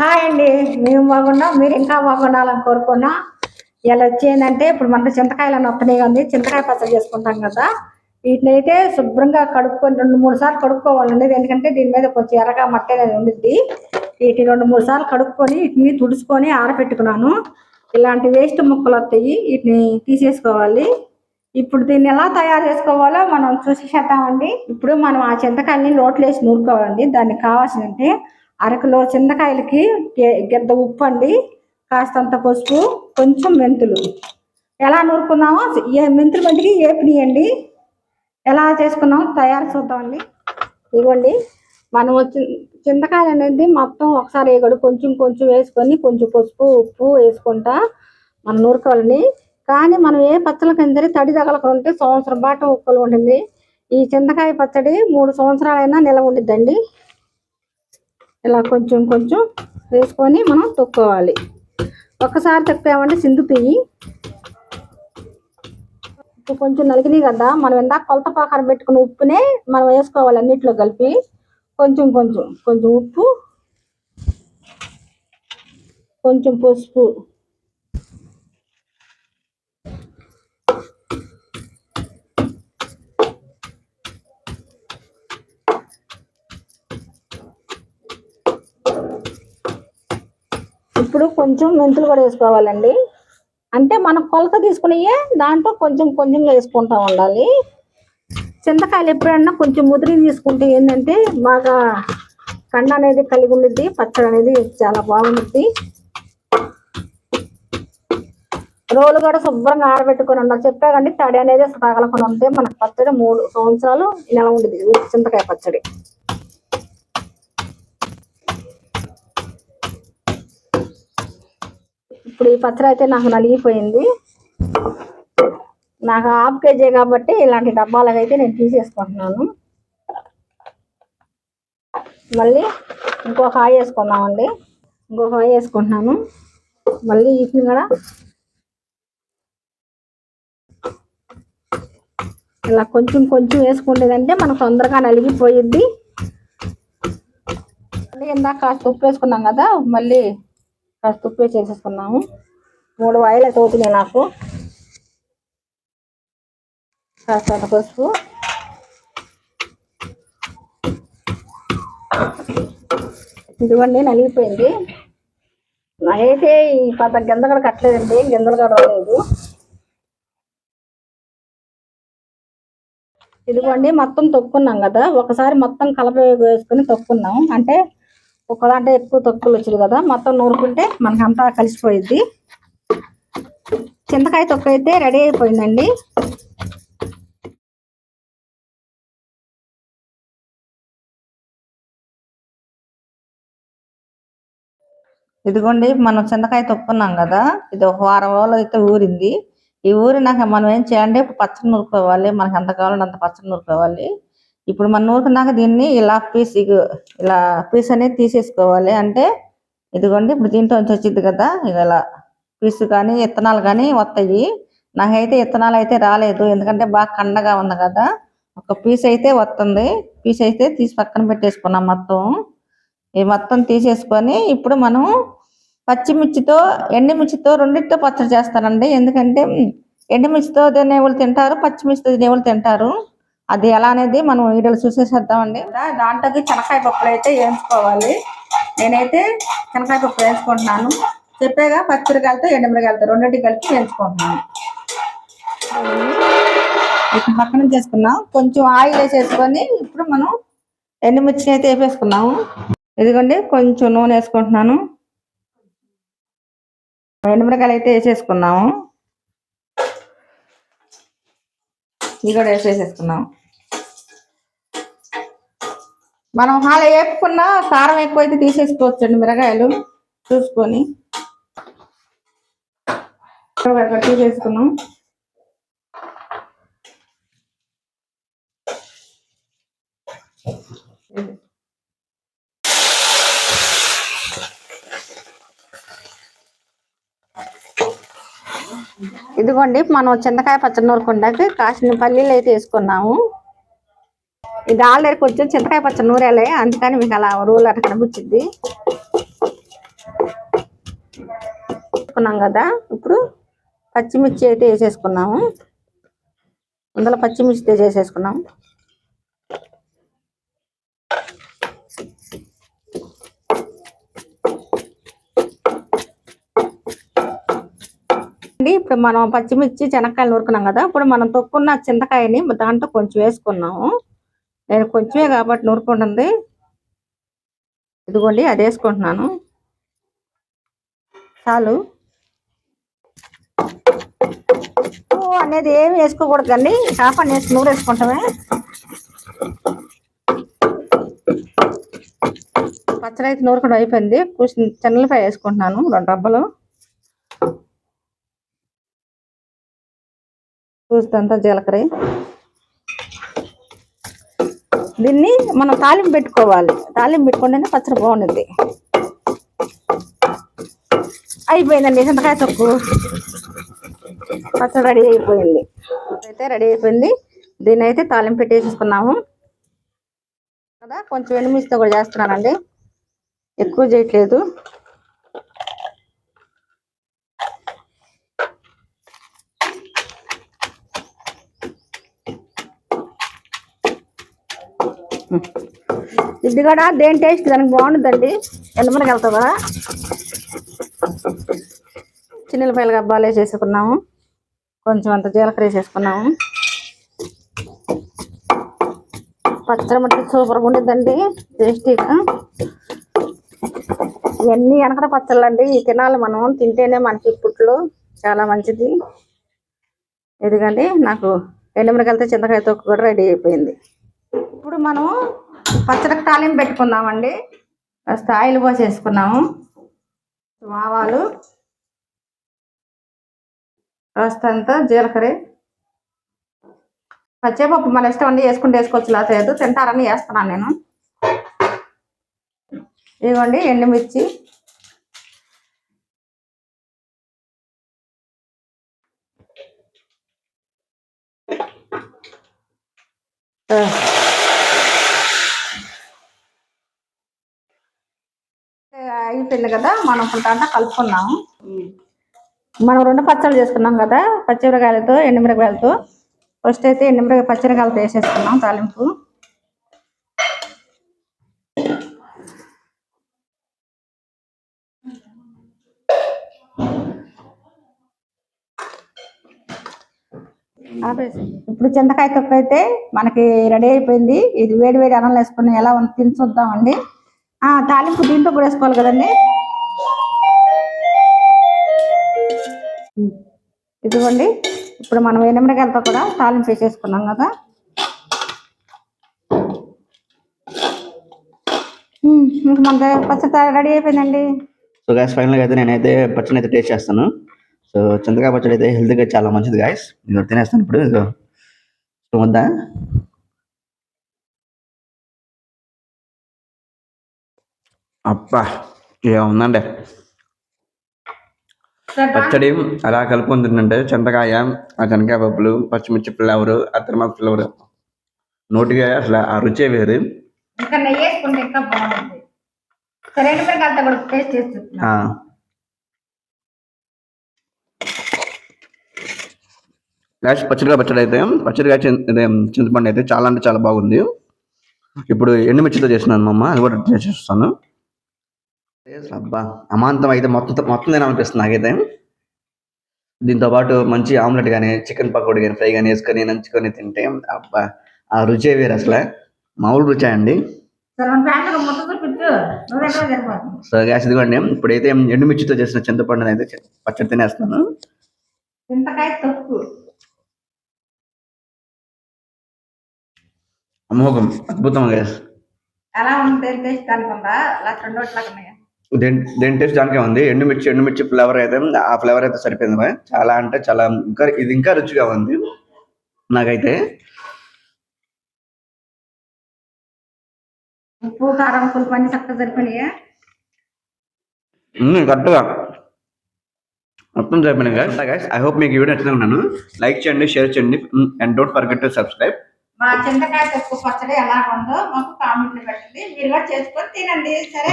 Hi అండి. మేము బాగున్నాం, మీరు ఇంకా బాగుండాలని కోరుకున్నా. ఇలా వచ్చేందంటే ఇప్పుడు మనకు చింతకాయలు వస్తున్నాయి కానీ చింతకాయ పచ్చడి చేసుకుంటాం కదా. వీటిని అయితే శుభ్రంగా కడుక్కొని 2-3 సార్లు కడుక్కోవాలండి. ఎందుకంటే దీని మీద కొంచెం ఎర్రగా మట్టి అనేది ఉండిద్ది. వీటిని 2-3 సార్లు కడుక్కొని వీటిని తుడుచుకొని ఆరబెట్టుకున్నాను. ఇలాంటి వేస్ట్ ముక్కలు వస్తాయి, వీటిని తీసేసుకోవాలి. ఇప్పుడు దీన్ని ఎలా తయారు చేసుకోవాలో మనం చూసేద్దామండి. ఇప్పుడు మనం ఆ చింతకాయని రోట్లో వేసి నూరుకోవాలండి. దానికి కావాల్సిందంటే అరకిలో చింతకాయలకి గిద్ద ఉప్పు అండి, కాస్తంత పసుపు, కొంచెం మెంతులు. ఎలా నూరుకున్నామో మెంతులు మట్టికి వేపినియండి. ఎలా చేసుకున్నామో తయారు చూద్దామండి. ఇవ్వండి, మనం చింతకాయలు అనేది మొత్తం ఒకసారి వేయకూడదు, కొంచెం కొంచెం వేసుకొని కొంచెం పసుపు ఉప్పు వేసుకుంటా మనం నూరుకోవాలండి. కానీ మనం ఏ పచ్చళ్ళ కింద తడి తగలకుండా ఉంటే సంవత్సరం పాటు ఉప్పులు ఉంటుంది. ఈ చింతకాయ పచ్చడి 3 సంవత్సరాలైనా నిలవ ఉండిద్దండి. ఇలా కొంచెం కొంచెం వేసుకొని మనం తొక్కోవాలి. ఒక్కసారి తొక్కామంటే సిందుతాయి. ఇప్పుడు కొంచెం నలిగినాయి కదా, మనం ఇందాక కొలత ప్రకారం పెట్టుకున్న ఉప్పునే మనం వేసుకోవాలి అన్నిట్లో కలిపి. కొంచెం కొంచెం కొంచెం ఉప్పు, కొంచెం పసుపు, ఇప్పుడు కొంచెం మెంతులు కూడా వేసుకోవాలండి. అంటే మనం కొలత తీసుకునే దాంట్లో కొంచెం కొంచెంగా వేసుకుంటూ ఉండాలి. చింతకాయలు ఎప్పుడన్నా కొంచెం ముదిరి తీసుకుంటే ఏంటంటే బాగా కండ అనేది కలిగి ఉండిద్ది, పచ్చడి అనేది చాలా బాగుంటుంది. రోలు కూడా శుభ్రంగా ఆరబెట్టుకొని ఉన్నారు. చెప్పాకండి, తడి అనేది తగలకుండా ఉంటే మనకు పచ్చడి 3 సంవత్సరాలు నెల ఉండిద్ది చింతకాయ పచ్చడి. ఇప్పుడు ఈ పచ్చడి అయితే నాకు నలిగిపోయింది. నాకు ½ కేజీ కాబట్టి ఇలాంటి డబ్బాలకు అయితే నేను తీసేసుకుంటున్నాను. మళ్ళీ ఇంకొక ఆయి వేసుకుందామండి. ఇంకొక ఆయి వేసుకుంటున్నాను. మళ్ళీ వీటిని కూడా ఇలా కొంచెం కొంచెం వేసుకుంటేదంటే మనకు తొందరగా నలిగిపోయిద్ది. ఇందాక కాస్త ఉప్పు వేసుకున్నాం కదా, మళ్ళీ కాస్త ఉప్పు వేసేసుకున్నాము. 3 వాయిలు అయితే అవుతున్నాయి నాకు. కాస్త పసుపు, ఇదిగోండి నలిగిపోయింది. నాకైతే ఈ గింజ కూడా కట్టలేదండి, గింజలు కూడా రాలేదు. ఇదిగోండి మొత్తం తొక్కున్నాం కదా, ఒకసారి మొత్తం కలప వేసుకొని తొక్కున్నాం అంటే ఒక దాంట్లో ఎక్కువ తొక్కులు వచ్చింది కదా, మొత్తం నూరుకుంటే మనకంతా కలిసిపోయిద్ది. చింతకాయ తొక్కు అయితే రెడీ అయిపోయిందండి. ఇదిగోండి మనం చింతకాయ తొక్కున్నాం కదా, ఇది ఒక వారం రోజులు అయితే ఊరింది. ఈ ఊరినాక మనం ఏం చేయాలంటే ఇప్పుడు పచ్చడి నూరుకోవాలి. మనకి ఎంత కావాలంటే అంత పచ్చడి నూరుకోవాలి. ఇప్పుడు మనం నూరుకున్నాక దీన్ని ఇలా పీస్ అనేది తీసేసుకోవాలి. అంటే ఇదిగోండి ఇప్పుడు దీంట్లో వచ్చింది కదా, ఇలా పీసు కానీ విత్తనాలు కానీ వస్తాయి. నాకైతే విత్తనాలు అయితే రాలేదు, ఎందుకంటే బాగా కండగా ఉంది కదా. ఒక పీస్ అయితే వస్తుంది. పీస్ అయితే తీసి పక్కన పెట్టేసుకున్నాం. ఈ మొత్తం తీసేసుకొని ఇప్పుడు మనం పచ్చిమిర్చితో ఎండుమిర్చితో రెండింటితో పచ్చడి చేస్తానండి. ఎందుకంటే ఎండుమిర్చితో తినేవాళ్ళు తింటారు, పచ్చిమిర్చితో తినేవాళ్ళు తింటారు. అది ఎలా అనేది మనం వీడియోలో చూసేసేద్దామండి. దాంట్లోకి శనక్కాయ పప్పులు అయితే వేయించుకోవాలి. నేనైతే శనక్కాయ పప్పు వేయించుకుంటున్నాను. చెప్పేగా పచ్చిమిరకాయలతో ఎండుమిరకాయలతో రెండింటికి కలిపి వేయించుకుంటున్నాను. ఇప్పుడు పక్కన చేసుకున్నాం. కొంచెం ఆయిల్ వేసేసుకొని ఇప్పుడు మనం ఎండుమిర్చిని అయితే వేపేసుకున్నాము. ఇదిగోండి కొంచెం నూనె వేసుకుంటున్నాను. ఎండుమిరకాయలు అయితే వేసేసుకున్నాము. ఇవి కూడా వేసేసుకున్నాము. మనం హాల వేపుకున్నా కారం ఎక్కువైతే తీసేసుకోవచ్చండి, మిరకాయలు చూసుకొని తీసేసుకున్నాం. ఇదిగోండి మనం చింతకాయ పచ్చడి నూరుకుంటాకి కాసిన పల్లీలు అయితే వేసుకున్నాము. ఇది ఆల్రెడీ కొంచెం చింతకాయ పచ్చడి నూరేలే, అందుకని మీకు అలా రూల్ అట్లా కనిపించింది. వేసుకున్నాం కదా, ఇప్పుడు పచ్చిమిర్చి అయితే వేసేసుకున్నాము. అందులో పచ్చిమిర్చి చేసేసుకున్నాము. ఇప్పుడు మనం పచ్చిమిర్చి శనక్కాయలు నూరుకున్నాం కదా, ఇప్పుడు మనం తొక్కున్న చింతకాయని దాంట్లో కొంచెం వేసుకున్నాము. నేను కొంచెమే కాబట్టి నూరుకుంటుంది. ఇదిగోండి అది వేసుకుంటున్నాను. చాలు. అనేది ఏమి వేసుకోకూడదండి, చేపని వేసి నూరు వేసుకుంటామే. పచ్చడి అయితే నూరుకుండా అయిపోయింది. చెన్నెలపాయ వేసుకుంటున్నాను 2 రబ్బలు. చూస్తంతా జీలకర్ర. దీన్ని మనం తాలింపు పెట్టుకోవాలి. తాలింపు పెట్టుకుంటేనే పచ్చడి బాగుంటుంది. అయిపోయిందండి చింతకాయ తొక్కు పచ్చడి రెడీ అయిపోయింది. అయితే రెడీ అయిపోయింది. దీన్ని అయితే తాలింపు పెట్టేసుకున్నాము కదా. కొంచెం ఎండుమిర్చితో కూడా చేస్తున్నానండి, ఎక్కువ చేయట్లేదు. ఇది కూడా దేని టేస్ట్ దానికి బాగుంటుందండి. ఎండమనకి వెళ్తావు కదా. చిన్నపాయలు గబ్బాలు వేసేసుకున్నాము. కొంచెం అంత జీలకర్ర వేసేసుకున్నాము. పచ్చడి మట్టి సూపర్గా ఉండిద్దండి, టేస్టీగా. ఇవన్నీ వెనకడ పచ్చళ్ళు అండి, తినాలి మనం. తింటేనే మనకి పుట్లు చాలా మంచిది. ఎందుకండి నాకు ఎండుమిరకాయలతో చింతకాయ తొక్కు కూడా రెడీ అయిపోయింది. ఇప్పుడు మనం పచ్చడికి తాలింపు పెట్టుకుందామండి. కాస్త ఆయిల్ పోసేసుకున్నాము. ఆవాలు, కాస్తంత జీలకర్ర, పచ్చేపప్పు మన ఇష్టం అండి, వేసుకోవచ్చు లేదు. తింటారని వేస్తున్నాను నేను. ఇదిగోండి ఎండుమిర్చి, అయిపోయింది కదా. మనం కొంత కలుపుకున్నాము. మనం 2 పచ్చళ్ళు చేసుకున్నాం కదా, పచ్చిమిరకాయలతో ఎండుమిరకాయలతో. ఫస్ట్ అయితే ఎండుమిరకాయ పచ్చిమిరకాయలతో వేసేసుకున్నాం తాలింపు. ఇప్పుడు చింతకాయ తొక్కు అయితే మనకి రెడీ అయిపోయింది. ఇది వేడి వేడి అన్నం వేసుకుని ఎలా ఉంది తిని చూద్దామండి. తాలింపు దీంతో కూడా వేసుకోవాలి కదండి. ఇదిగోండి ఇప్పుడు మనం ఎండుమిరకాయలతో కూడా తాలింపు వేసేసుకున్నాం కదా. మన పచ్చడి రెడీ అయిపోయిందండి. సో గాయస్ ఫైనల్గా అయితే నేనైతే పచ్చడిని అయితే టేస్ట్ చేస్తాను. సో చింతకాయ పచ్చడి అయితే హెల్త్గా చాలా మంచిది గాయస్. నేను తినేస్తాను ఇప్పుడు. ఇదో వద్దా. అబ్బా ఏముందండి పచ్చడి అలా కలుపుకొని తింటుంటే చింతకాయ, ఆ శనకాయ పప్పులు, పచ్చిమిర్చి ఫ్లేవరు, ఆ తిరుమల ఫ్లేవరు నోటిగా అసలు ఆ రుచే వేరు. పచ్చడి అయితే చింతపండు అయితే చాలా అంటే చాలా బాగుంది. ఇప్పుడు ఎండుమిర్చితో చేసినాను మా అమ్మ, అది కూడా చేసేస్తాను. అబ్బా అమాంతం అయితే మొత్తం తినాలనిపిస్తుంది నాకైతే. దీంతో పాటు మంచి ఆమ్లెట్ కానీ, చికెన్ పకోడీ కానీ, ఫ్రై కానీ వేసుకొని నంచుకొని తింటే అబ్బా ఆ రుచే వేరు. అసలు మామూలు రుచి అండి. సో గ్యాస్ ఇదిగోండి, ఇప్పుడైతే ఎండుమిర్చితో చేసిన చింతపండుని అయితే పచ్చడి తినేస్తున్నాను. అమోఘం, అద్భుతం గ్యాస్. దేని టేస్ట్ దానికే ఉంది. ఎండుమిర్చి ఫ్లేవర్ అయితే ఆ ఫ్లేవర్ అయితే సరిపోయింది. చాలా అంటే చాలా ఇది ఇంకా రుచిగా ఉంది నాకైతే. ఉప్పు కారం పులుపు అన్ని చక్కగా సరిపోయినాయా? కరెక్ట్గా మొత్తం సరిపోయినాయి. ఐ హోప్ మీకు ఈ వీడియో నచ్చింది ఉన్నాను. లైక్ చేయండి, షేర్ చేయండి, and don't forget to subscribe. మా చింతకాయ తొక్కు పచ్చడి ఎలా ఉందో మాకు కామెంట్లు పెట్టండి. మీరు కూడా చేసుకొని తినండి. సరే.